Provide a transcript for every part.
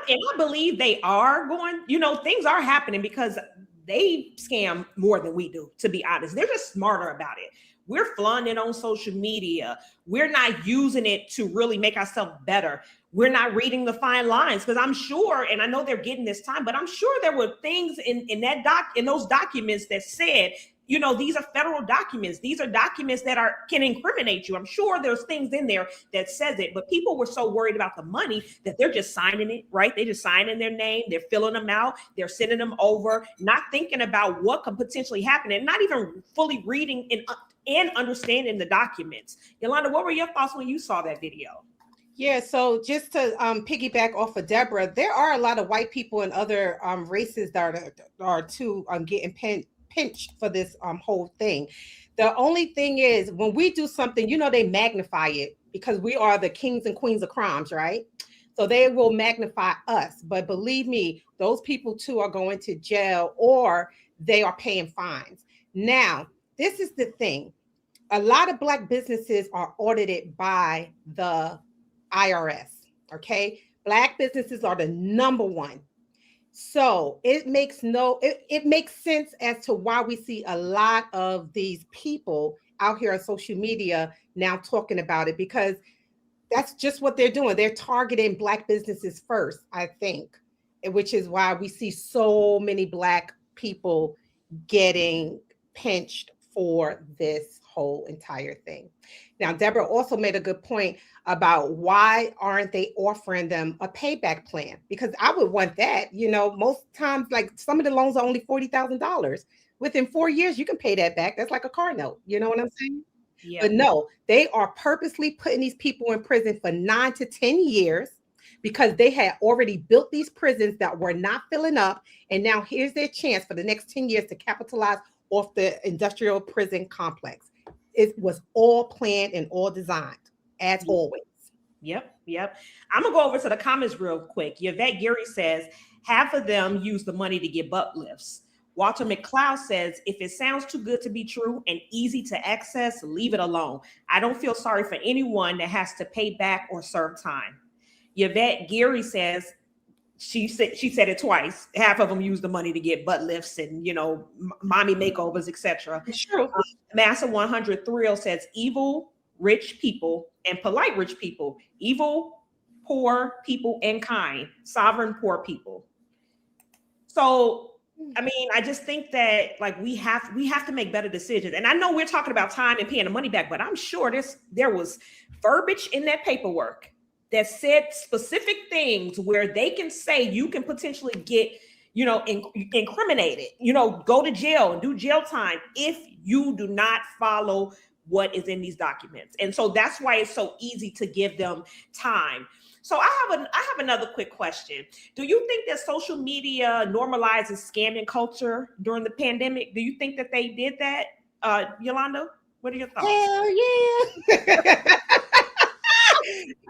I believe they are going, things are happening because they scam more than we do, to be honest. They're just smarter about it. We're flaunting on social media. We're not using it to really make ourselves better. We're not reading the fine lines because I'm sure, and I know they're getting this time, but I'm sure there were things in those documents that said, these are federal documents. These are documents that can incriminate you. I'm sure there's things in there that says it, but people were so worried about the money that they're just signing it, right? They just sign in their name. They're filling them out. They're sending them over, not thinking about what could potentially happen and not even fully reading and understanding the documents. Yolanda, what were your thoughts when you saw that video? Yeah, so just to piggyback off of Deborah, there are a lot of white people and other races that are too getting pinched for this whole thing. The only thing is when we do something, they magnify it because we are the kings and queens of crimes, right? So they will magnify us. But believe me, those people too are going to jail or they are paying fines. Now, this is the thing. A lot of Black businesses are audited by the IRS. Okay. Black businesses are the number one. So it makes sense as to why we see a lot of these people out here on social media now talking about it, because that's just what they're doing. They're targeting Black businesses first, I think, which is why we see so many Black people getting pinched for this whole entire thing. Now, Deborah also made a good point about why aren't they offering them a payback plan? Because I would want that. Most times, like some of the loans are only $40,000. Within 4 years, you can pay that back. That's like a car note. You know what I'm saying? Yeah. But no, they are purposely putting these people in prison for 9 to 10 years because they had already built these prisons that were not filling up. And now here's their chance for the next 10 years to capitalize off the industrial prison complex. It was all planned and all designed, as always. Yep. I'm going to go over to the comments real quick. Yvette Geary says, half of them use the money to get butt lifts. Walter McLeod says, if it sounds too good to be true and easy to access, leave it alone. I don't feel sorry for anyone that has to pay back or serve time. Yvette Geary says, she said it twice. Half of them use the money to get butt lifts and, mommy makeovers, etc. Sure. Massa 100 Thrill says evil rich people and polite rich people, evil poor people and kind, sovereign poor people. So, I mean, I just think that like we have to make better decisions. And I know we're talking about time and paying the money back, but I'm sure there was verbiage in that paperwork that said specific things where they can say you can potentially get, incriminated, go to jail and do jail time if you do not follow what is in these documents. And so that's why it's so easy to give them time. So I have another quick question. Do you think that social media normalizes scamming culture during the pandemic? Do you think that they did that? Yolanda, what are your thoughts? Hell yeah.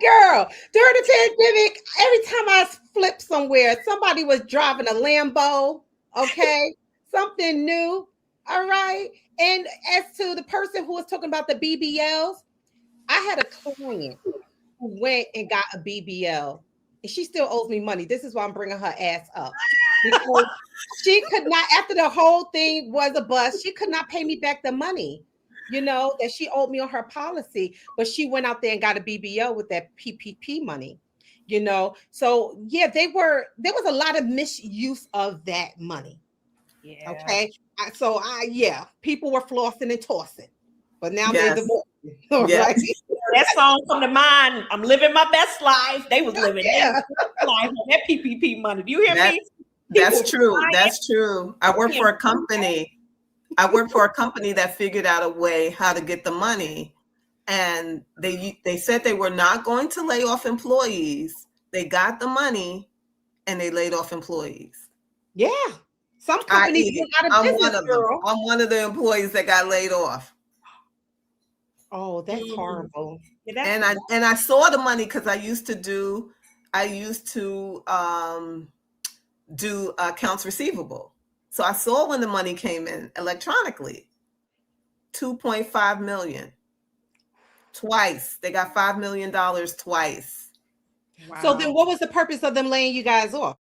Girl, during the pandemic, every time I flipped somewhere, somebody was driving a Lambo, okay? Something new, all right? And as to the person who was talking about the BBLs, I had a client who went and got a BBL, and she still owes me money. This is why I'm bringing her ass up. Because she could not, after the whole thing was a bust, she could not pay me back the money, that she owed me on her policy, but she went out there and got a BBL with that PPP money, So yeah, there was a lot of misuse of that money. Yeah. Okay. People were flossing and tossing, but now they're divorced. Right? That song come to mind. I'm living my best life. They was living their best life on that PPP money. Do you hear me? That's true. That's true. I work for a company that figured out a way how to get the money, and they said they were not going to lay off employees. They got the money and they laid off employees. Yeah. Some companies went out of business, girl. I'm one of the employees that got laid off. Oh, that's horrible. Yeah, and I saw the money because I used to do accounts receivable. So I saw when the money came in electronically, $2.5 million. Twice. They got $5 million twice. So then what was the purpose of them laying you guys off?